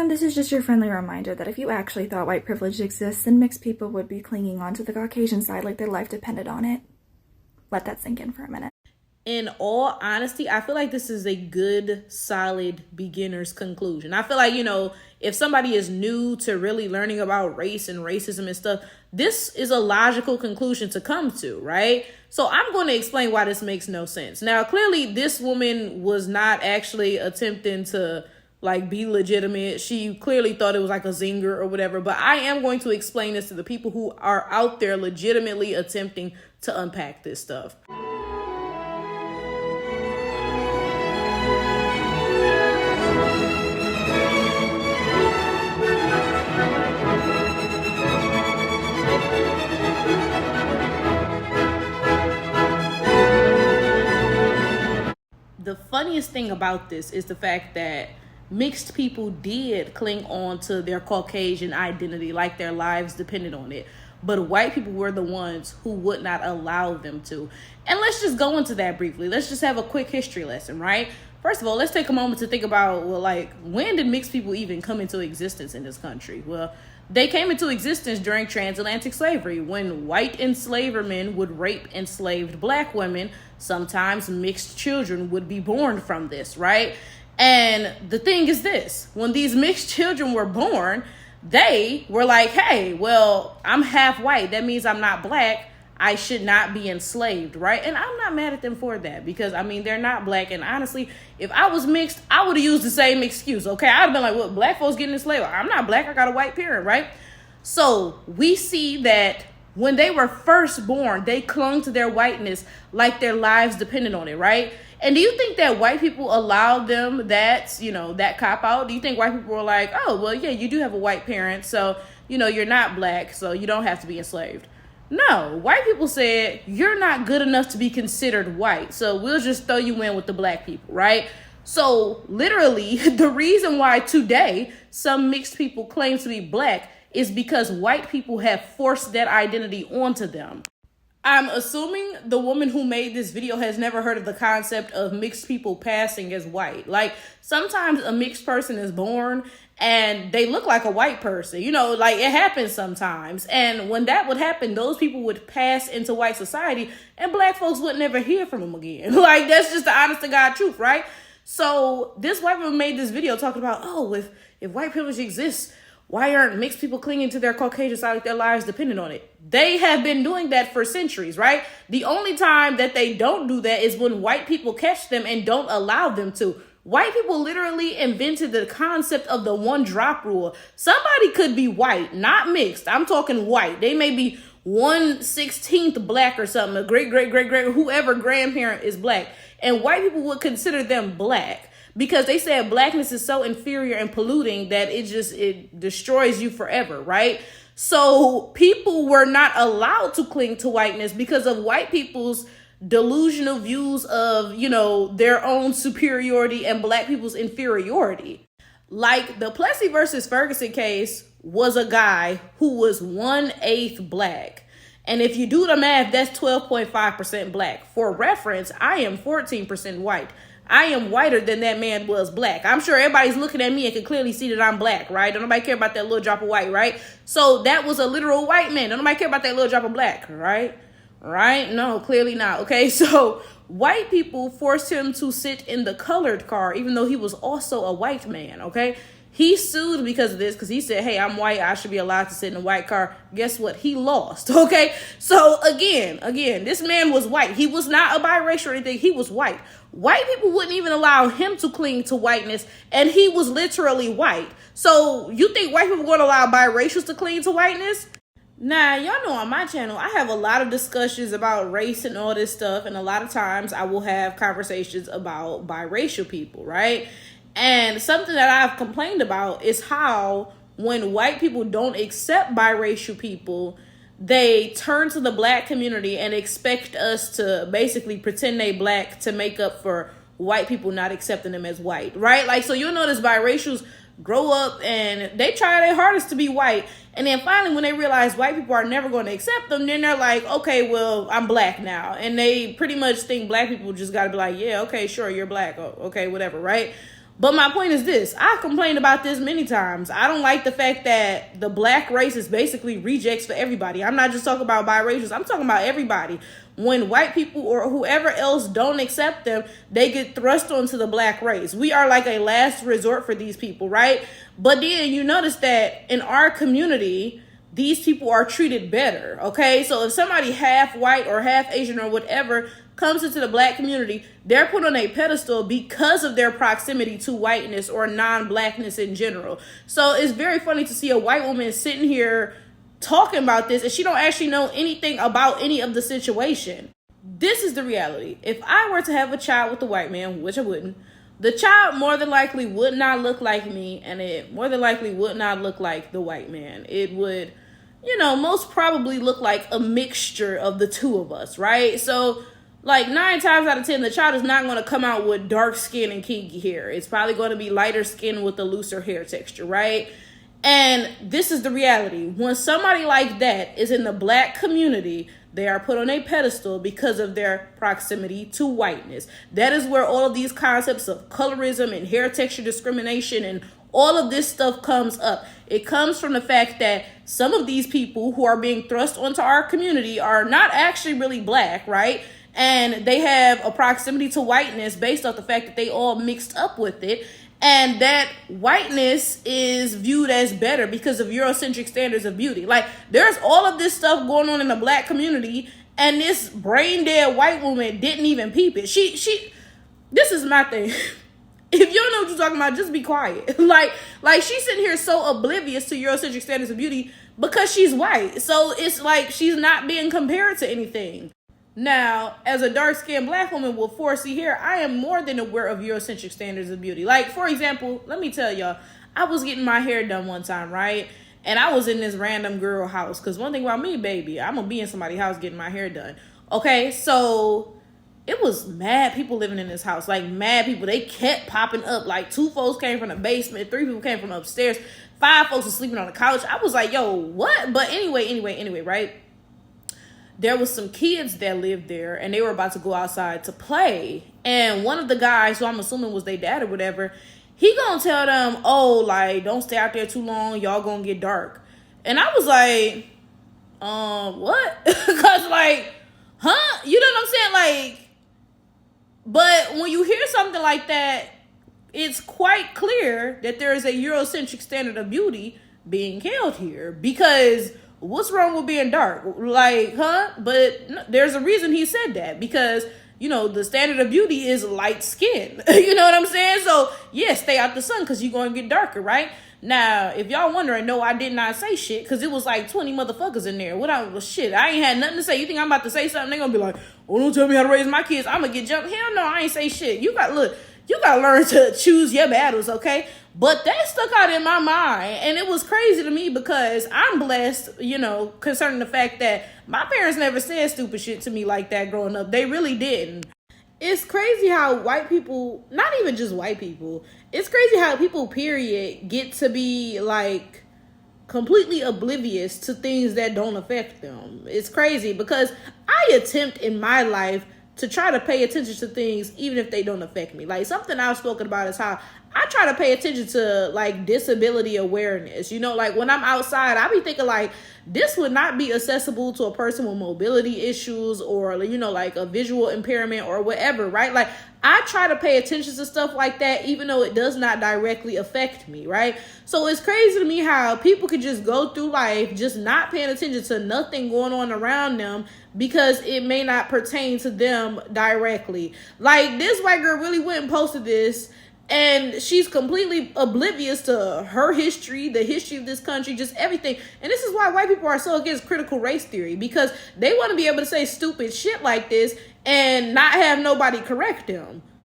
everyone, this is just your friendly reminder that if you actually thought white privilege exists, then mixed people would be clinging on to the Caucasian side like their life depended on it. Let that sink in for a minute. In all honesty, I feel like this is a good, solid beginner's conclusion. I feel like, if somebody is new to really learning about race and racism and stuff, this is a logical conclusion to come to, right? So I'm going to explain why this makes no sense. Now, clearly, this woman was not actually attempting to be legitimate. She clearly thought it was like a zinger or whatever, but I am going to explain this to the people who are out there legitimately attempting to unpack this stuff. The funniest thing about this is the fact that mixed people did cling on to their Caucasian identity like their lives depended on it. But white people were the ones who would not allow them to. And let's just go into that briefly. Let's just have a quick history lesson, right? First of all, let's take a moment to think about, when did mixed people even come into existence in this country? Well, they came into existence during transatlantic slavery, when white enslavermen would rape enslaved black women. Sometimes mixed children would be born from this, right? And the thing is this, when these mixed children were born, they were like, hey, well, I'm half white. That means I'm not black. I should not be enslaved, right? And I'm not mad at them for that because, they're not black. And honestly, if I was mixed, I would have used the same excuse, okay? I'd have been like, well, black folks getting enslaved. I'm not black. I got a white parent, right? So we see that when they were first born, they clung to their whiteness like their lives depended on it, right? And do you think that white people allowed them that cop out? Do you think white people were like, oh, well, yeah, you do have a white parent, so, you're not black, so you don't have to be enslaved? No, white people said, you're not good enough to be considered white, so we'll just throw you in with the black people, right? So literally, the reason why today some mixed people claim to be black is because white people have forced that identity onto them. I'm assuming the woman who made this video has never heard of the concept of mixed people passing as white. Sometimes a mixed person is born and they look like a white person, it happens sometimes. And when that would happen, those people would pass into white society and black folks would never hear from them again. That's just the honest to God truth, right? So this white woman made this video talking about, if white privilege exists, why aren't mixed people clinging to their Caucasian side like their lives dependent on it? They have been doing that for centuries, right? The only time that they don't do that is when white people catch them and don't allow them to. White people literally invented the concept of the 1-drop rule. Somebody could be white, not mixed. I'm talking white. They may be 1/16 black or something. A great, whoever grandparent is black. And white people would consider them black, because they said blackness is so inferior and polluting that it destroys you forever, right? So people were not allowed to cling to whiteness because of white people's delusional views of, their own superiority and black people's inferiority. The Plessy versus Ferguson case was a guy who was 1/8 black. And if you do the math, that's 12.5% black. For reference, I am 14% white. I am whiter than that man was black. I'm sure everybody's looking at me and can clearly see that I'm black, right? Don't nobody care about that little drop of white, right? So that was a literal white man. Don't nobody care about that little drop of black, right? Right? No, clearly not. Okay, so white people forced him to sit in the colored car, even though he was also a white man, okay? He sued because of this, because he said, hey, I'm white, I should be allowed to sit in a white car. Guess what? He lost, okay? So again, this man was white. He was not a biracial or anything. He was white. White people wouldn't even allow him to cling to whiteness, and he was literally white. So you think white people are going to allow biracials to cling to whiteness? Now, y'all know on my channel, I have a lot of discussions about race and all this stuff, and a lot of times I will have conversations about biracial people, right? And something that I've complained about is how when white people don't accept biracial people, they turn to the black community and expect us to basically pretend they black to make up for white people not accepting them as white, right? So you'll notice biracials grow up and they try their hardest to be white. And then finally, when they realize white people are never going to accept them, then they're like, okay, well, I'm black now. And they pretty much think black people just got to be like, yeah, okay, sure, you're black. Oh, okay, whatever, right? But my point is this. I complained about this many times. I don't like the fact that the black race is basically rejects for everybody. I'm not just talking about biracials. I'm talking about everybody. When white people or whoever else don't accept them, they get thrust onto the black race. We are like a last resort for these people, right? But then you notice that in our community, these people are treated better, okay? So if somebody half white or half Asian or whatever comes into the black community, they're put on a pedestal because of their proximity to whiteness or non-blackness in general. So it's very funny to see a white woman sitting here talking about this and she don't actually know anything about any of the situation. This is the reality. If I were to have a child with a white man, which I wouldn't, the child more than likely would not look like me, and it more than likely would not look like the white man. It would, most probably look like a mixture of the two of us, right? So like 9 times out of 10, the child is not going to come out with dark skin and kinky hair. It's probably going to be lighter skin with a looser hair texture, right? And this is the reality. When somebody like that is in the black community, they are put on a pedestal because of their proximity to whiteness. That is where all of these concepts of colorism and hair texture discrimination and all of this stuff comes up. It comes from the fact that some of these people who are being thrust onto our community are not actually really black, right? And they have a proximity to whiteness based off the fact that they all mixed up with it. And that whiteness is viewed as better because of Eurocentric standards of beauty. Like, there's all of this stuff going on in the black community, and this brain dead white woman didn't even peep it. This is my thing. If you don't know what you're talking about, just be quiet. like she's sitting here so oblivious to Eurocentric standards of beauty because she's white. So it's like she's not being compared to anything. Now, as a dark-skinned black woman with 4C hair, I am more than aware of Eurocentric standards of beauty. Like, for example, let me tell y'all, I was getting my hair done one time, right? And I was in this random girl house. Because one thing about me, baby, I'm going to be in somebody's house getting my hair done. Okay, so it was mad people living in this house. Like, mad people. They kept popping up. Like, 2 folks came from the basement. 3 people came from upstairs. 5 folks were sleeping on the couch. I was like, yo, what? But anyway, right? There was some kids that lived there, and they were about to go outside to play. And one of the guys, who I'm assuming was their dad or whatever, he gonna tell them, oh, like, don't stay out there too long. Y'all gonna get dark. And I was like, what? Because, like, huh? You know what I'm saying? Like, but when you hear something like that, it's quite clear that there is a Eurocentric standard of beauty being held here. Because what's wrong with being dark? Like, huh? But no, there's a reason he said that. Because, the standard of beauty is light skin. You know what I'm saying? So, yeah, stay out the sun because you're going to get darker, right? Now, if y'all wondering, no, I did not say shit because it was like 20 motherfuckers in there. Shit, I ain't had nothing to say. You think I'm about to say something? They going to be like, oh, don't tell me how to raise my kids. I'm going to get jumped. Hell no, I ain't say shit. You got to learn to choose your battles, okay? But that stuck out in my mind, and it was crazy to me because I'm blessed, concerning the fact that my parents never said stupid shit to me like that growing up. They really didn't. It's crazy how white people, not even just white people, it's crazy how people, period, get to be, like, completely oblivious to things that don't affect them. It's crazy because I attempt in my life to try to pay attention to things even if they don't affect me. Like, something I've spoken about is how I try to pay attention to, like, disability awareness. Like, when I'm outside, I be thinking, like, this would not be accessible to a person with mobility issues or, like a visual impairment or whatever, right? Like, I try to pay attention to stuff like that, even though it does not directly affect me, right? So it's crazy to me how people could just go through life just not paying attention to nothing going on around them because it may not pertain to them directly. Like, this white girl really went and posted this, and she's completely oblivious to her history, the history of this country, just everything. And this is why white people are so against critical race theory, because they want to be able to say stupid shit like this and not have nobody correct them.